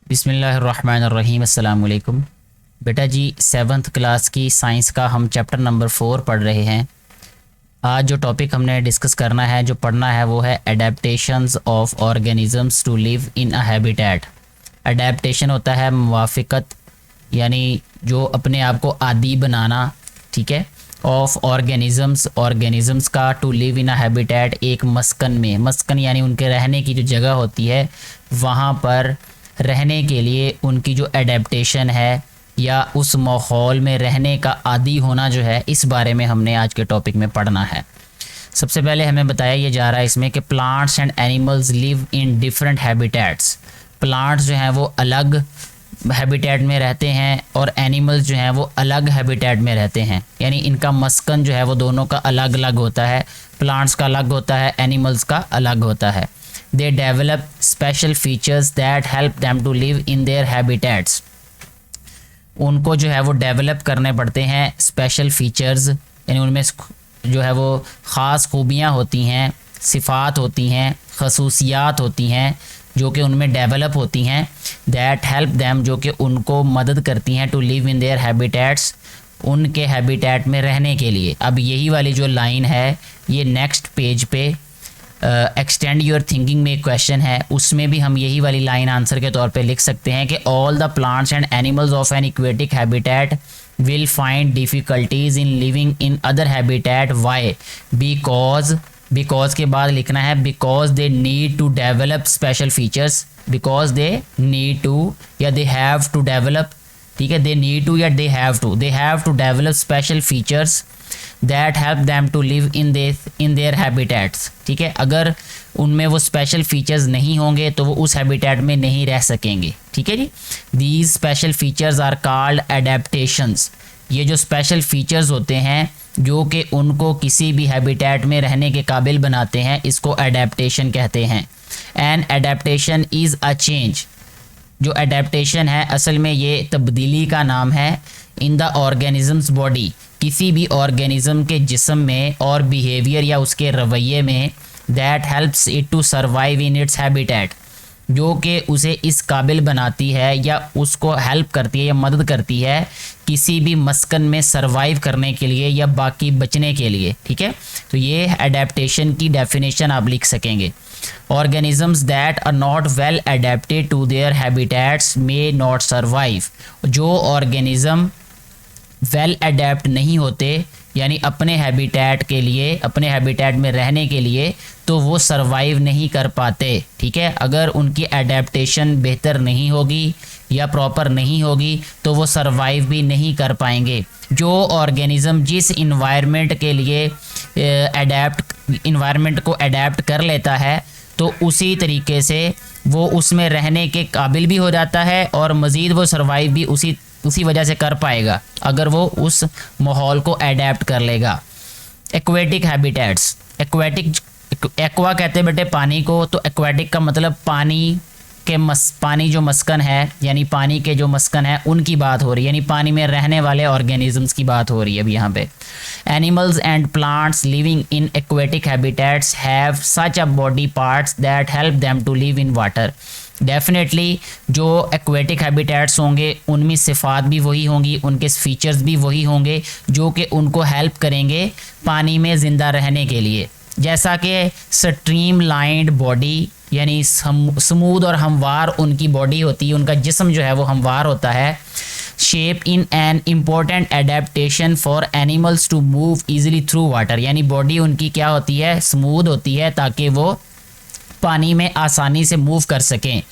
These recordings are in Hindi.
बिस्मिल्लाहिर्रहमानिर्रहीम अस्सलाम वालेकुम। बेटा जी 7th क्लास की साइंस का हम चैप्टर नंबर 4 पढ़ रहे हैं। आज जो टॉपिक हमने डिस्कस करना है, जो पढ़ना है, वो है adaptations of organisms to live in a habitat. Adaptation होता है मुवाफ़िकत, यानी जो अपने आप को आदी बनाना, ठीक है, ऑफ ऑर्गेनिजम्स का to live in a habitat, एक मस्कन में। मस्कन यानी उनके रहने की जो जगह होती है, वहाँ पर रहने के लिए उनकी जो एडेप्टेशन है या उस माहौल में रहने का आदी होना जो है, इस बारे में हमने आज के टॉपिक में पढ़ना है। सबसे पहले हमें बताया ये जा रहा है इसमें कि plants and animals live in different habitats. Plants जो हैं वो अलग हैबिटेट में रहते हैं और एनिमल्स जो हैं वो अलग हैबिटेट में रहते हैं, यानी इनका मस्कन जो है वो दोनों का अलग अलग होता है। प्लांट्स का अलग होता है, एनिमल्स का अलग होता है। They develop special features that help them to live in their habitats। उनको जो है वो डेवलप करने पड़ते हैं स्पेशल फीचर्स, यानी उनमें जो है वो ख़ास खूबियाँ होती हैं, सिफ़ात होती हैं, खसूसियात होती हैं जो कि उनमें डेवलप होती हैं। दैट हेल्प दैम, जो कि उनको मदद करती हैं to live in their habitats, उनके हैबिटेट में रहने के लिए। अब यही वाली जो लाइन है, ये नेक्स्ट पेज पे एक्सटेंड योर थिंकिंग में एक क्वेश्चन है, उसमें भी हम यही वाली लाइन आंसर के तौर पे लिख सकते हैं कि all the plants and animals of an aquatic habitat will find difficulties in living in other habitat. Why? Because के बाद लिखना है because they need to develop special features, because they need to या दे हैव टू डेवलप, ठीक है, दे नीड टू या they have to develop special features that help them to live in their habitats. ठीक है, अगर उनमें वो स्पेशल फीचर्स नहीं होंगे तो वो उस हैबिटेट में नहीं रह सकेंगे। ठीक है जी। These special features are called adaptations. ये जो स्पेशल फीचर्स होते हैं जो कि उनको किसी भी हैबिटेट में रहने के काबिल बनाते हैं, इसको एडेप्टेशन कहते हैं। And adaptation is a change. जो एडेप्टेशन है असल में ये तब्दीली का नाम है इन द ऑर्गेनिजम्स बॉडी, किसी भी ऑर्गेनिज्म के जिस्म में और बिहेवियर या उसके रवैये में, that helps it to survive in its habitat, जो कि उसे इस काबिल बनाती है या उसको हेल्प करती है या मदद करती है किसी भी मस्कन में सर्वाइव करने के लिए या बाकी बचने के लिए। ठीक है, तो ये एडेप्टेशन की डेफिनेशन आप लिख सकेंगे। Organisms that are not well adapted to their habitats may not survive. जो ऑर्गेनिज्म वेल अडेप्ट नहीं होते, यानी अपने हैबिटेट के लिए, अपने हैबिटेट में रहने के लिए, तो वो सर्वाइव नहीं कर पाते। ठीक है, अगर उनकी एडेप्टेशन बेहतर नहीं होगी या प्रॉपर नहीं होगी तो वो सर्वाइव भी नहीं कर पाएंगे। जो ऑर्गेनिज़म जिस इन्वायरमेंट के लिए इन्वायरमेंट को अडेप्ट कर लेता है, तो उसी तरीके से वो उसमें रहने के काबिल भी हो जाता है और मज़ीद वो सर्वाइव भी उसी वजह से कर पाएगा अगर वो उस माहौल को अडेप्ट कर लेगा। एक्वेटिक हैबिटेट्स, एक्वा कहते हैं बेटे पानी को, तो एक्वेटिक का मतलब पानी जो मस्कन है, यानी पानी के जो मस्कन है उनकी बात हो रही है, यानी पानी में रहने वाले ऑर्गेनिजम्स की बात हो रही है अब यहाँ पे। Animals and plants living in aquatic habitats have such a body parts that help them to live in water. Definitely जो एक्वेटिक हैबिटेट्स होंगे उनमें सिफ़ात भी वही होंगी, उनके फीचर्स भी वही होंगे जो कि उनको हेल्प करेंगे पानी में ज़िंदा रहने के लिए। जैसा कि स्ट्रीम लाइंड बॉडी, यानी स्मूथ और हमवार उनकी बॉडी होती है, उनका जिस्म जो है वो हमवार होता है। Shape in an important adaptation for animals to move easily through water, यानी बॉडी उनकी क्या होती है, स्मूथ होती है ताकि वो पानी में आसानी से मूव कर सकें।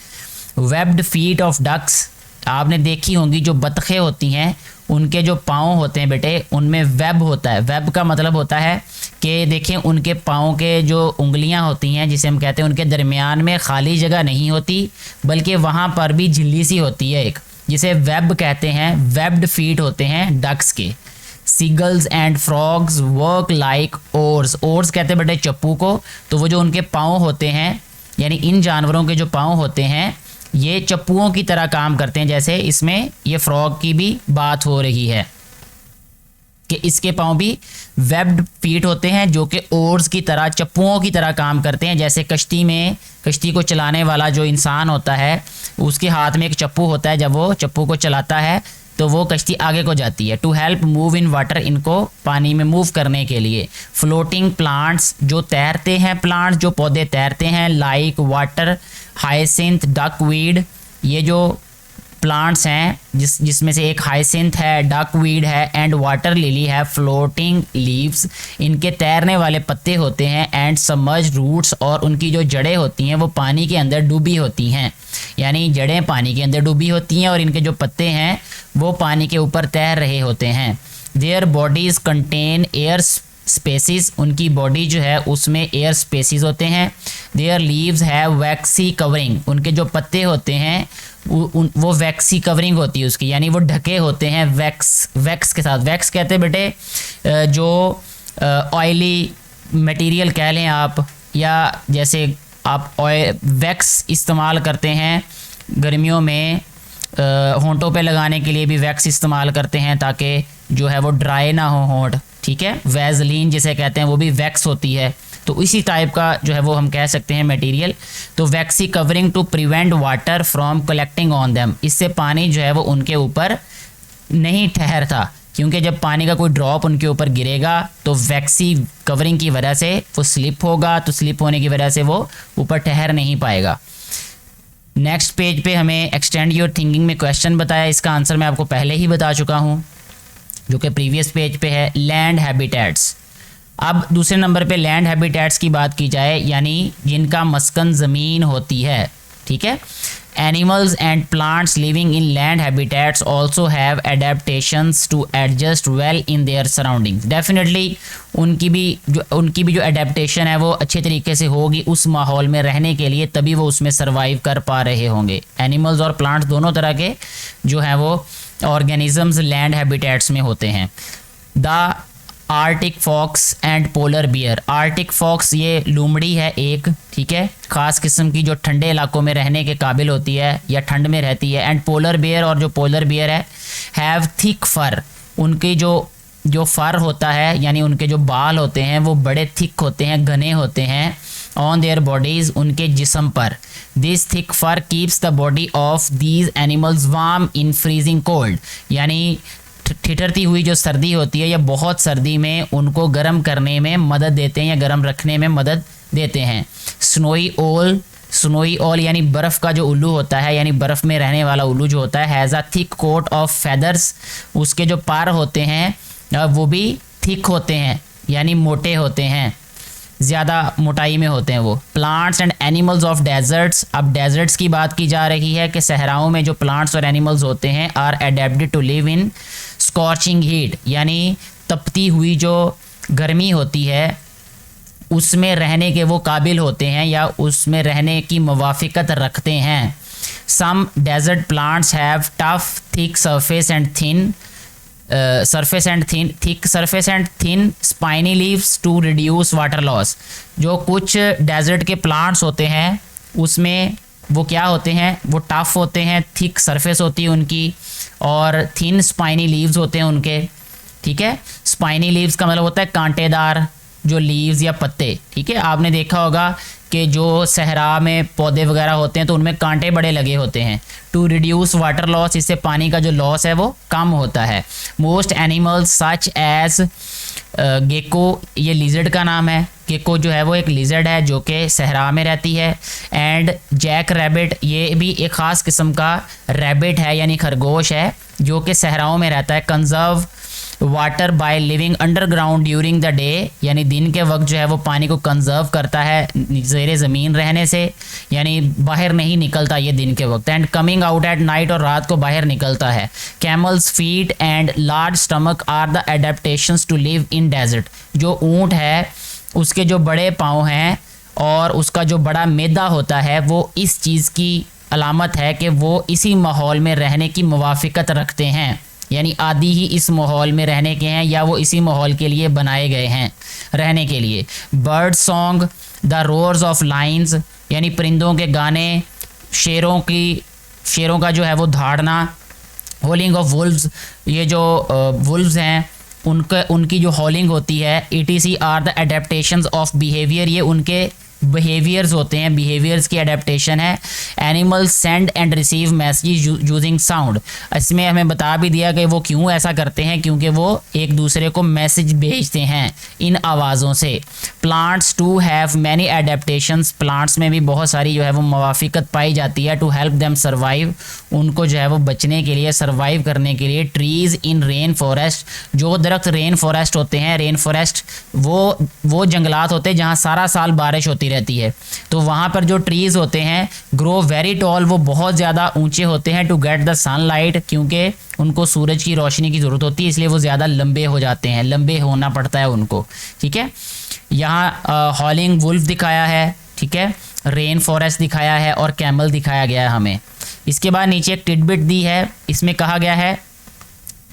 वेब्ड फीट ऑफ डक्स, आपने देखी होंगी जो बतखें होती हैं, उनके जो पाँव होते हैं बेटे उनमें वेब होता है। वेब का मतलब होता है कि देखें उनके पाँव के जो उंगलियां होती हैं, जिसे हम कहते हैं, उनके दरमियान में खाली जगह नहीं होती बल्कि वहाँ पर भी झिल्ली सी होती है एक, जिसे वेब कहते हैं। वेब्ड फीट होते हैं डक्स के। Seagulls and frogs work like ores, ores कहते हैं बेटे चप्पू को, तो वो जो उनके पाँव होते हैं, यानी इन जानवरों के जो पाँव होते हैं ये चप्पुओं की तरह काम करते हैं, जैसे इसमें ये फ्रॉग की भी बात हो रही है कि इसके पाँव भी वेब्ड फीट होते हैं जो कि ओर्स की तरह, चप्पुओं की तरह काम करते हैं। जैसे कश्ती को चलाने वाला जो इंसान होता है उसके हाथ में एक चप्पू होता है, जब वो चप्पू को चलाता है तो वो कश्ती आगे को जाती है। To help move in water, इनको पानी में मूव करने के लिए। फ्लोटिंग प्लांट्स, जो तैरते हैं प्लांट्स, जो पौधे तैरते हैं, लाइक वाटर हाइसिंथ, डकवीड, ये जो प्लांट्स हैं जिसमें से एक हाइसिंथ है, डकवीड है एंड वाटर लिली है। फ्लोटिंग लीव्स, इनके तैरने वाले पत्ते होते हैं। एंड सबमर्ज्ड रूट्स, और उनकी जो जड़ें होती हैं वो पानी के अंदर डूबी होती हैं, यानी जड़ें पानी के अंदर डूबी होती हैं और इनके जो पत्ते हैं वो पानी के ऊपर तैर रहे होते हैं। Their bodies contain air spaces, उनकी बॉडी जो है उसमें एयर स्पेसिस होते हैं। देयर लीव्स है वैक्सी कवरिंग, उनके जो पत्ते होते हैं वो वैक्सी कवरिंग होती है उसकी, यानी वो ढके होते हैं वैक्स के साथ। वैक्स कहते हैं बेटे जो ऑयली मटेरियल कह लें आप, या जैसे आप वैक्स इस्तेमाल करते हैं गर्मियों में, होंठों पे लगाने के लिए भी वैक्स इस्तेमाल करते हैं ताकि जो है वो ड्राई ना हो होंठ, ठीक है। वैजलीन जिसे कहते हैं वो भी वैक्स होती है, तो इसी टाइप का जो है वो हम कह सकते हैं मटेरियल। तो waxy covering to prevent water from collecting on them, इससे पानी जो है वो उनके ऊपर नहीं ठहरता, क्योंकि जब पानी का कोई ड्रॉप उनके ऊपर गिरेगा तो वैक्सी कवरिंग की वजह से वो स्लिप होगा, तो स्लिप होने की वजह से वो ऊपर ठहर नहीं पाएगा। नेक्स्ट पेज पे हमें एक्सटेंड योर थिंकिंग में क्वेश्चन बताया, इसका आंसर मैं आपको पहले ही बता चुका हूँ जो कि प्रीवियस पेज पे है। लैंड हैबिटेट्स, अब दूसरे नंबर पे लैंड हैबिटेट्स की बात की जाए, यानी जिनका मस्कन ज़मीन होती है, ठीक है। Animals and plants living in land habitats also have adaptations to adjust well in their surroundings. Definitely उनकी भी जो एडेप्टेशन है वो अच्छे तरीके से होगी उस माहौल में रहने के लिए, तभी वो उसमें सर्वाइव कर पा रहे होंगे। एनिमल्स और प्लांट्स दोनों तरह के जो हैं वो ऑर्गेनिजम्स लैंड हैबिटेट्स में होते हैं। The arctic fox and polar bear, arctic fox ये लोमड़ी है एक, ठीक है, ख़ास किस्म की जो ठंडे इलाकों में रहने के काबिल होती है या ठंड में रहती है। एंड पोलर बियर, और जो पोलर बियर है, हैव थिक फर, उनकी जो फर होता है यानी उनके जो बाल होते हैं वो बड़े थिक होते हैं, घने होते हैं। ऑन देयर बॉडीज़, उनके जिस्म पर। This thick fur keeps the body of these animals warm in freezing cold, यानी ठिठरती हुई जो सर्दी होती है या बहुत सर्दी में उनको गर्म करने में मदद देते हैं या गर्म रखने में मदद देते हैं। स्नोई ओल यानी बर्फ़ का जो उल्लू होता है, यानी बर्फ़ में रहने वाला उल्लू जो होता है, has a thick coat of feathers, उसके जो पर होते हैं वो भी थिक होते हैं यानी मोटे होते हैं, ज़्यादा मोटाई में होते हैं वो। Plants and animals of desserts, अब डेजर्ट्स की बात की जा रही है कि सहराओं में जो प्लांट्स और एनिमल्स होते हैं are adapted to live in scorching heat, यानी तपती हुई जो गर्मी होती है उसमें रहने के वो काबिल होते हैं या उसमें रहने की मुवाफ़िकत रखते हैं। Some desert plants have tough thick surface and thin thick surface and thin spiny leaves to reduce water loss. जो कुछ डेजर्ट के प्लांट्स होते हैं उसमें वो क्या होते हैं, वो टफ होते हैं, थिक सरफेस होती है उनकी, और थिन स्पाइनी लीव्स होते हैं उनके, ठीक है। स्पाइनी लीव्स का मतलब होता है कांटेदार जो लीव्स या पत्ते, ठीक है। आपने देखा होगा कि जो सहरा में पौधे वगैरह होते हैं तो उनमें कांटे बड़े लगे होते हैं। टू रिड्यूस वाटर लॉस, इससे पानी का जो लॉस है वो कम होता है। Most animals such as gecko, ये लिजर्ड का नाम है, गेको जो है वो एक लिजर्ड है जो कि सहरा में रहती है। एंड जैक रैबिट, ये भी एक ख़ास किस्म का रैबिट है यानी खरगोश है जो कि सहराओं में रहता है। Conserve water by living underground during the day, यानी दिन के वक्त जो है वो पानी को कंजर्व करता है ज़ेरे ज़मीन रहने से, यानी बाहर नहीं निकलता ये दिन के वक्त। And coming out at night, और रात को बाहर निकलता है। Camels feet and large stomach are the adaptations to live in desert, जो ऊँट है उसके जो बड़े पाँव हैं और उसका जो बड़ा मैदा होता है वो इस चीज़ की अलामत है कि वो इसी माहौल में रहने की मुवाफ़िकत रखते हैं, यानी आदि ही इस माहौल में रहने के हैं या वो इसी माहौल के लिए बनाए गए हैं रहने के लिए। Bird song, the roars of lines, यानी परिंदों के गाने, शेरों का जो है वो धाड़ना। होलिंग ऑफ वुल्व्स, ये जो वुल्व्स हैं उनकी जो हॉलिंग होती है, ETC are the adaptations of behaviour, ये उनके बिहेवियर्स होते हैं, बिहेवियर्स की अडेप्टेशन है। Animals send and receive message using sound, इसमें हमें बता भी दिया कि वो क्यों ऐसा करते हैं, क्योंकि वो एक दूसरे को मैसेज भेजते हैं इन आवाज़ों से। Plants too have many adaptations, plants में भी बहुत सारी जो है वो मवाफिकत पाई जाती है। टू हेल्प देम सर्वाइव, उनको जो है वो बचने के लिए, सर्वाइव करने के लिए। ट्रीज़ इन रेन फॉरेस्ट, जो दरख्त रेन फॉरेस्ट होते हैं, रेन फॉरेस्ट वो जंगलात होते हैं जहाँ सारा साल बारिश होती रहती है, तो वहाँ पर जो ट्रीज़ होते हैं ग्रो वेरी टॉल, वो बहुत ज़्यादा ऊंचे होते हैं। टू गेट द सनलाइट, क्योंकि उनको सूरज की रोशनी की ज़रूरत होती है, इसलिए वो ज़्यादा लंबे हो जाते हैं, लंबे होना पड़ता है उनको। ठीक है, यहाँ हॉलिंग वुल्फ दिखाया है, ठीक है, रेन फॉरेस्ट दिखाया है और कैमल दिखाया गया है हमें। इसके बाद नीचे एक टिडबिट दी है, इसमें कहा गया है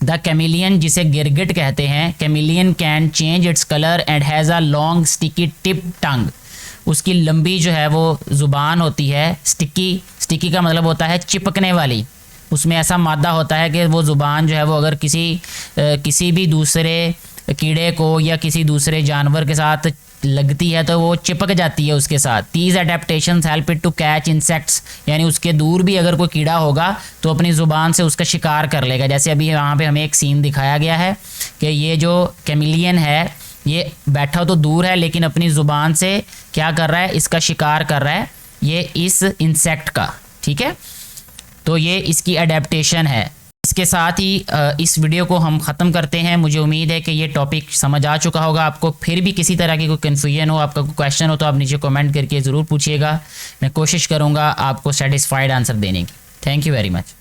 द कैमिलियन, जिसे गिरगिट कहते हैं, chameleon can change its colour and has a long sticky tip tongue, उसकी लंबी जो है वो ज़ुबान होती है। स्टिकी का मतलब होता है चिपकने वाली, उसमें ऐसा मादा होता है कि वो ज़ुबान जो है वो अगर किसी भी दूसरे कीड़े को या किसी दूसरे जानवर के साथ लगती है तो वो चिपक जाती है उसके साथ। These adaptations help it to catch insects, यानी उसके दूर भी अगर कोई कीड़ा होगा तो अपनी ज़ुबान से उसका शिकार कर लेगा। जैसे अभी यहाँ पे हमें एक सीन दिखाया गया है कि ये जो कैमिलियन है ये बैठा तो दूर है, लेकिन अपनी ज़ुबान से क्या कर रहा है, इसका शिकार कर रहा है, ये इस इंसेक्ट का। ठीक है, तो ये इसकी एडेप्टेशन है। इसके साथ ही इस वीडियो को हम ख़त्म करते हैं। मुझे उम्मीद है कि ये टॉपिक समझ आ चुका होगा आपको। फिर भी किसी तरह की कोई कन्फ्यूजन हो, आपका कोई क्वेश्चन हो, तो आप नीचे कमेंट करके ज़रूर पूछिएगा। मैं कोशिश करूँगा आपको सेटिस्फाइड आंसर देने की। Thank you very much.